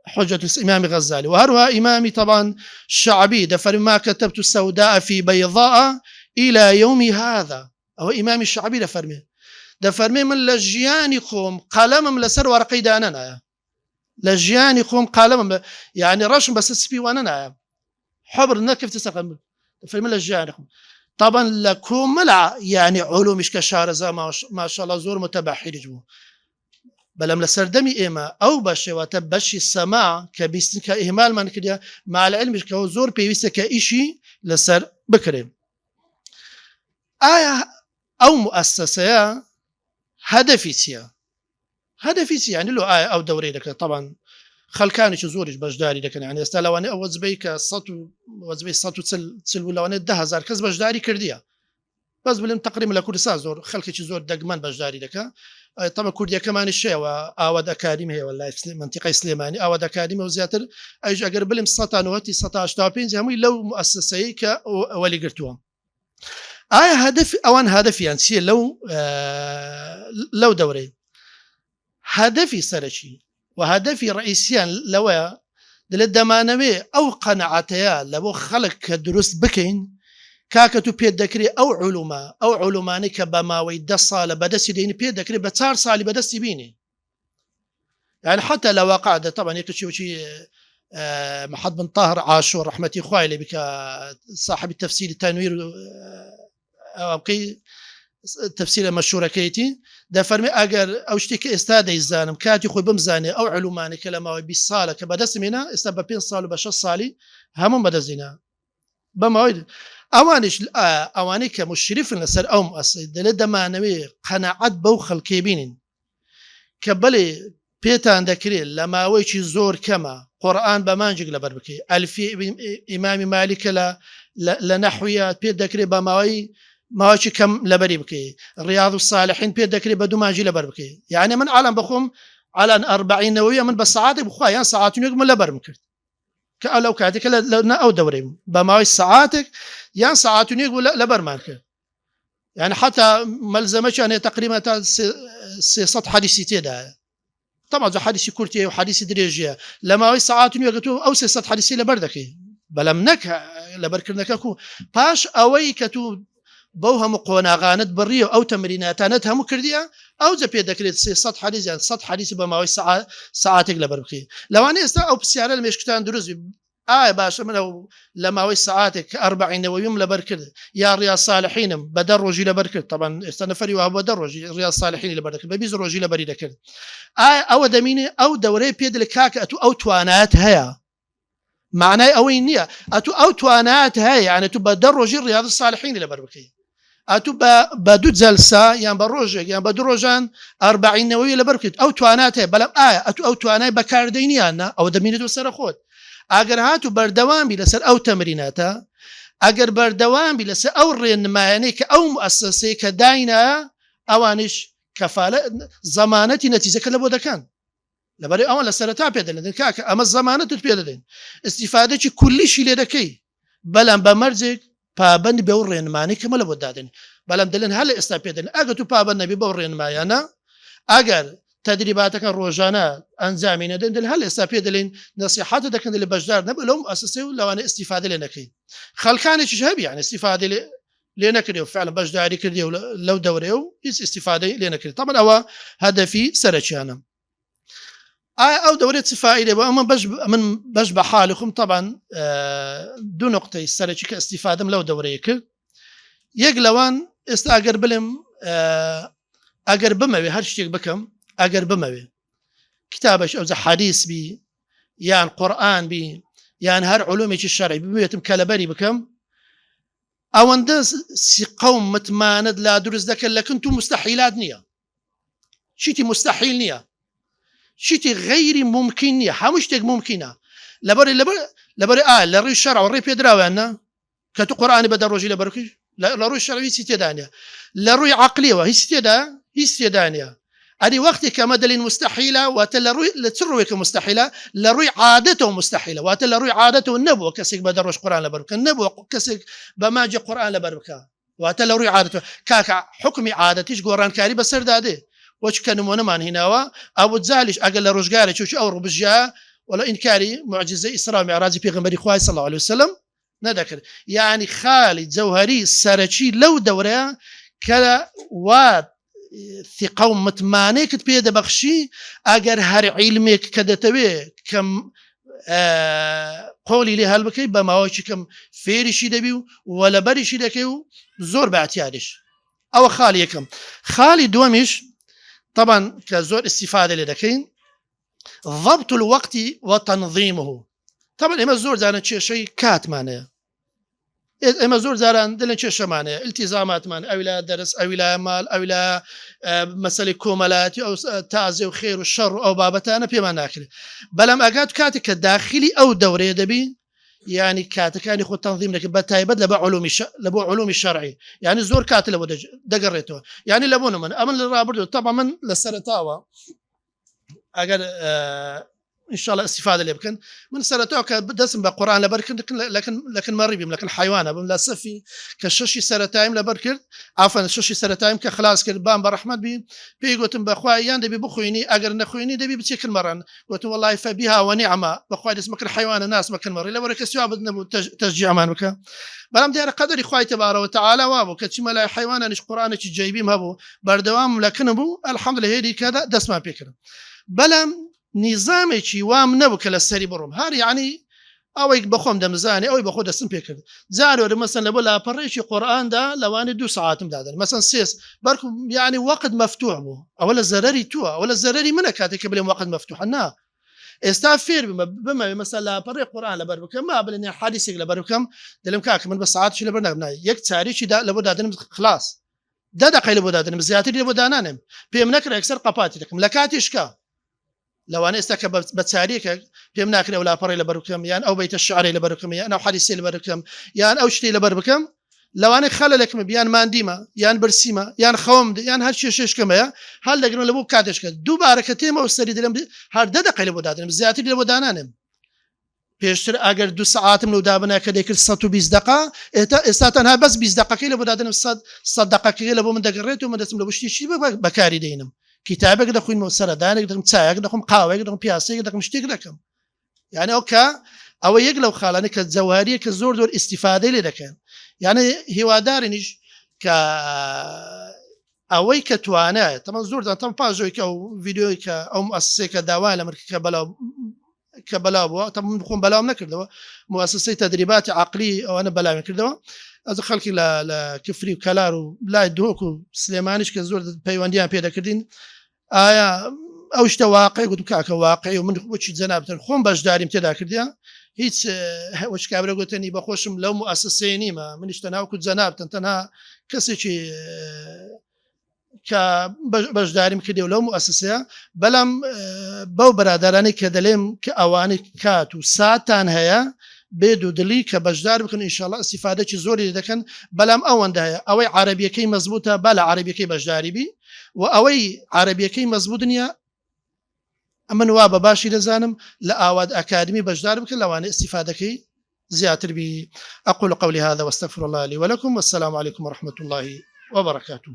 حجة الإمام غزالي وهروها إمامي طبعا الشعبي دفر ما كتبت السوداء في بيضاء إلى يوم هذا أو إمام الشعبي دفرمي من لجيانكم قلم لسر ورقي داننا لجيانكم قلم يعني رشم بس سبي واننا حبر نكف تسقم دفرمي لجيانكم طبعا لكم ملع يعني علوم مش كشارزة ما شاء الله زور متبحر جو بلام لسردمي إيما أو بشي وتبشي السماع كبيستن كإهمال من كده مع العلم مش كزور بيويست كإشي لسر بكريم آية أو مؤسسة هدفي سيا يعني له آية أو دوري لك طبعا خلكانش زورش بجداري لكن يعني استلواني او وزبيك الصوت تسلو لواني 10000 كز بجداري كرديا بس بلم تقريبا لكل ساعه زور خلكش زور دقمان بجداري لك طبعا كرديا كمان الشيء واود اكاديمي ولا منطقه سليماني اود اكاديمي وزياتر اجي اقرب لهم سطانوتي 16 تابين زي لو مؤسسه ك ولي قرتوها هدف اوان هدف يعني سي لو دوري هدفي سرشي وهدفي رئيسيا لو دلدمانوي او قناعتيا لو خلق دروس بكين كاكتو بيد دكري او علوماني كبما ويد صال بدس دين بيد دكري بتار صالي بدس بيني يعني حتى لو قاعده طبعا يكشي شيء محمد بن طاهر عاشور رحمتي خوالي بك صاحب التفسير التنوير او تفسير مشهورة كيتي دا فرمي اگر او شتي استاد يزانم كاتي خوي بمزاني او علوماني كلمه بيصاله كبدس منا استبا 5 صال وبش صالي هم بدزينا بموعد اواني كمشرف لسر او مؤسس دلدما نوي قناعت بوخل كيبين كبلي بيتان دكري لما ويشي زور كما قران بمانجق لبربكي الفي امام مالك لنحويات بيت دكري بماوي ماوشي كم لبري بكي الرياض الصالحين بيد دكري بدو ماجي لبر بكي يعني من عالم بخم على 40 نوويه من بس ساعات بخوا يعني ساعات يقوم لبر مكرت لو كاتك او دوري بماوي ساعاتك يعني ساعات يقوم لبر مانك يعني حتى ملزمه يعني تقريبا سطح حديثي ده طبعا جو حديثي كورتي وحديثي دريجيا لما وي ساعات يقتو او 600 حديثي لبردكي بەڵام نەک لەبەرکردنەکە و پاش ئەوەی کە تو بەو هەموو قۆناغانت بڕیە ئەو تەمریناتانت هەموو کردیە ئەو جە پێ دەکرێت 300 حدیث یان 100 حدیثی بە ماوەی ساعاتێک لەبەر بخی لەوانەیە ئێستا ئەو پرسیارە لە مێشکتان دروست بی ئایا باشە من ئەو لە ماوەی ساعاتێک 40ەوەیم لەبەر کرد یا ڕیاض صالحینم بە 10 ڕۆژی لەبەر کرد طبعا ئێستا نەفەری وا بە 10 ڕۆژی ڕیاض صالحینی لەبەر دەکرد بە 20 ڕۆژی لەبەری دەکرد ئایا ئەوە دەمینێ ئەو دەورەی پێ دڵ کاکە ئەتو ئەو توانات هەیە معنای ئەوەی نییە ئەتو ئەو توانات هەیە یعنی تو بە 10 ڕۆژی ڕیاض صالحینی لەبەر بکەی ئەتو بە 2 جەلسە یان بە ڕۆژێک یان بە 2 ڕۆژان 40ەوەی لەبەر بکەیت ئەو توانات هەیە بەڵام ئایا ئەتو ئەو توانای بەکاردەینیانە ئەو دەمێنێتەوە سەر خۆت ئەگەر هاتو بەردەوامی لەسەر ئەو تەمریناتە ئەگەر بەردەوامی لەسەر ئەو ڕێنمایانەی کە ئەو مؤسسەی کە داینە ئەوانش کەفالە زەمانەتی نەتیجەکە لە بۆ دەکەن لەبەرەوەی ئەوە لە سەرەتا پێ دەڵێن کاکە ئەمە زەمانەتت پێ دەدەین ئیستیفادەی کولیشی لێ دەکەی بەڵام بە مەرجێک پابند بە و ڕێنمانەی کەمە لە بۆ دادن بەڵام دەڵێن هەر لە ئێستا پێ دەن ئەگەر تو پابند نەبی بەو ڕێنمایانە ئەگەر تدریباتەکە ڕۆژانە ئەنجامی نەدەن دل هەر ئێستا پێ دەڵێن نەسیحەتە دەکەن لە بەشدار نەبە لەو مؤسسەی و لەوانە ئیستیفادە لێ نەکەی خەڵکانێکیش هەبی یعنی ئیستیفادە لێ نەکردی و فعلا بەشداری کردی و لەو دەورێ و هیچ ئیستیفادەی لێ نەکرد طبعا ئەوە هەدەفی سەرەکیانە ئەو دەورێت چ فائیدە بۆ ئەمە من بەش بە حالی خۆم طبعا دوو نقطەی سەرەکی کە ئیستیفادەم لەو دەورەیە کرد یەک لەوان ئێستا ئەگەر بڵێم ئەگەر بمەوێ هەر شتێک بکەم ئەگەر بمەوێ کتابش ئەوجە حەدیث بی یان قورئان بی یان هەر علومێکی شەرعی ببێتم کەلەبەری بکەم ئەوەندە سیقە و متمانەت لا دروست دەکەن لەکن تو مستحیلات نییە شیتی مستحیل نییە شتی غیری ممکن نییە هەموو شتێک ممکنە لەبەر لە ڕووی شەرع و ڕێ پێدراوێنە کە تو قورئانی بە 10 ڕۆژی لەبەرکەی لە ڕووی شەرعی هیچ تێدانە لە ڕووی عەقلیەوە هیچ تێدانە ئەدی وەختی کە ئەمە دەڵێن مستحیلە واتە لە چ ڕوویەکە مستحیلە لە ڕووی عادەتەوە مستحیلە واتە لە ڕووی عادەتەوە نەبووە کەسێک بە 10 ڕۆژ قورئان لەبەر بکە نەبووە کەسێک بە ماجی قورئان لەبەر بکە واتە لە ڕووی عادەتەوە کاکە حکمی عادەتیش گۆڕانکاری بەسەر دادێ وەچ کە نمونەمان هیناوە ئەبو جالیش ئەگەر لە ڕۆژگارێکی ئەو ڕوبژە ولا ئینکاری معجزەی ئیسرا و میعراجی پێغەمبەری خوا صلی الله علیه وسلم نەدەکرد یعنی خالد جەوهەری سەرەکی لەو دەورەیە کە وات ثقە و متمانەیەکت پێ دەبەخشی ئەگەر هەر عیلمێک کە دەتەوێت کەم قۆلی لێ هەڵبکەی بە ماوەیەکی کەم فێریشی دەبی و لەبەریشی دەکەی و زۆر بەعتیادش ئەوە خاڵی یەکەم خاڵی دووەمیش طبعا کە زۆر استیفادە لێ دەکەین ضبط الوقت وتنظيمه طبعا ئێمە زۆر جاران کێشەی کاتمانەیە ئێمە زۆر جاران دڵێن کێشەمانەیە التیزاماتمان ئەولا دەرس ئەولا ماڵ ئەولا مەسەلەی کۆمەڵایەتی ئەو تازێ و خێر و شەڕ و ئەو بابەتانە پێمان ناکرێت بەڵام ئەگات کاتێک کە داخلی ئەو دەورەیە دەبی يعني کاتەکانی خۆ تەنظیم دەکەی بە تایبەت لە بۆ علومی شەرعی يعني زۆر کات لە بۆ دەگەڕێتەوە يعني لە بۆ من ئەمن لە ڕابردوو طبعا من لە سەرەتاوە ئەگەر إن شاء الله استفادة اللي بكن من سرتها كدسم بقرآن لبركن لكن مريبي لكن حيوانة بم لا صفي كششي سرتايم لبركن عفوا ششي سرتايم كخلاص كربان برحمة بي قلت بخوايان دبي بخويني أجر نخويني دبي بتشكل مرن قلت والله فبها ونعمة بخواي اسمك الحيوان الناس مكن مري لبرك السواب بدنا تشجيع مانك بلام دير قدر إخوي تبارك وتعالى وابو كتشما لا حيوان نش قرآن جايبين هبو بردوام لكن أبو الحمد لله هذي كذا دس ما بيكره بلام نظامێکی وام نەبوو کە لە سەری بڕۆم هەر یعنی ئەوەی بەخۆم دەمزانێ ئەوەی بەخۆ دەستم پێ کرد جارێ مەسەن لە بۆ لاپەڕێکی قورئاندا لەوانێ 2 ساعتم دادەن مەسەن سێس بەرکو یعنی وەقت مەفتوح بوو ئەوە لە زەرەری تووە ئەوە لە زەرەری منە کاتێک کە بڵێم وەقت مەفتوحە نا ئێستا فێر بمەوێ مەسەن لاپەڕێ قورئان لەبەر بکەم ما بڵێن حەدیثێک لەبەر بکەم دەڵێم کاکە من بە ساعتشی لەبەر نابنای یەک چارێکی لە بۆ دادنم خلاص 10 دقەی لە بۆ دادنم زیاتری لە بۆ دانانم پێم نەکرا یەکسەر قەپاتی دەکەم لە کاتیشکە لەوانە ئێستا کە بە چاریەکە پێم ناکرێ و لاپەڕی لەبەر بکەم یان ئەو بەیتە شعری لەبەر بکەم یان ئەو حەدیثی لەبەر بکەم یان ئەو شتەی لەبەر بکەم لەوانەیە خەلەلێکم بیان ماندیمە یان برسیمە یان خەوم یان هەر کێشەشکەمەیە هەڵ دەگرن لە بۆ کاتێشکە دووبارە کە تێمەوە سەری دەڵێم هەر 10 دقەی لە بۆ دادنم زیاتری لە بۆ دانانم پێشتر ئەگەر 2 ساعتم لەو دابنا کە دەکرد 120 دقه ئێستا تەنها بەس 20 دقەکەی لە بۆ دادنم 100 دقەکەی لە بۆ من دەگەڕێت و من دەچم لە بۆ شتێکی بەکاری دێنم کتابێک دەخوێنمەوە سەردانێک دەکەم چایەک دەخۆم قاوەیەک دەخۆم پیاسەیەک دەکەم شتێک دەکەم یعنی ئەوە یەک لەو خاڵانە کە جەواریە کە زۆر ئیستیفادەی لێ دەکەن یعنی هیوادارنیش کە ئەوەی کە توانایە تەمە زۆر تەم پاژۆی کە ئەو ڤیددیۆی کە ئەو مؤسسەیەکە داوای لە مرکە بەلاو بووە تەم بخۆم بەلاوم نەکردەوە مؤسسەی تەدریباتی عەقلی ئەوانە بەلاوی کردەوە ئەز خەڵکی لە کفری و کەلار و لای دۆک و سلێمانیش کە زۆر پەیوەندیان پێدەکردین ئایا ئەو شتە واقعی گوتم کاکە واقعی و من بۆچی جەنابەتەن خۆم بەشداریم تێدا کردیان هیچ وەچ کابرا گوتنی بەخۆشم لەو مؤسسەیە نیمە منیش تەناوکو جەنابەتەن تەنها کەسێکی کە بەشداریم کردی و لەو مؤسسەیە بەڵام بەو بەرادەرانی کە دەڵێم کە ئەوانەی کات و ساتان هەیە بێ دوودڵی کە بەشدار بکەن ئینشاءڵڵا ئیستیفادەی زۆری دەکەن بەڵام ئەوەندە هەیە ئەوەی عەرەبیەکەی مەزبوطە با لە عەرەبیەکەی بەشداری بی و ئەوەی عەرەبیەکەی مەزبوط نییە ئەمن وا بە باشی دەزانم لە ئاواد ئەکادمی بەشدار بکەن لەوانەیە ئیستیفادەکەی زیاتر بی. أقول قولي هذا واستغفر الله لي ولكم والسلام عليكم ورحمة الله وبركاته.